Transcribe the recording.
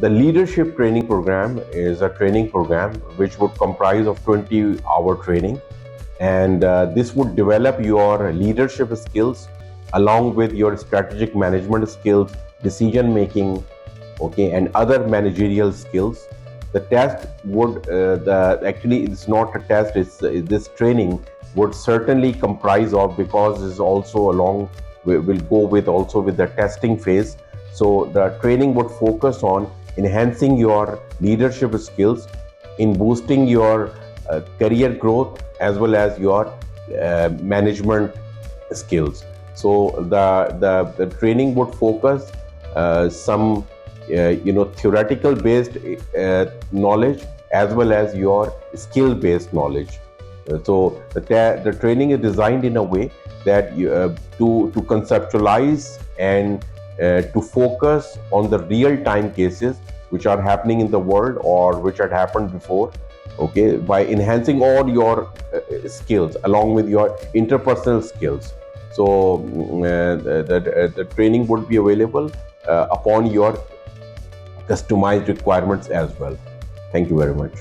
The leadership training program is a training program which would comprise of 20-hour training, and this would develop your leadership skills along with your strategic management skills, decision making, okay, and other managerial skills. The test would actually it's not a test, it's this training would certainly comprise of, because it's also along will go with also with the testing phase. So the training would focus on enhancing your leadership skills, in boosting your career growth, as well as your management skills. So the training would focus some theoretical based knowledge, as well as your skill based knowledge. So the training is designed in a way that to conceptualize and to focus on the real time cases which are happening in the world or which had happened before, okay, by enhancing all your skills along with your interpersonal skills. So the training would be available upon your customized requirements as well. Thank you very much.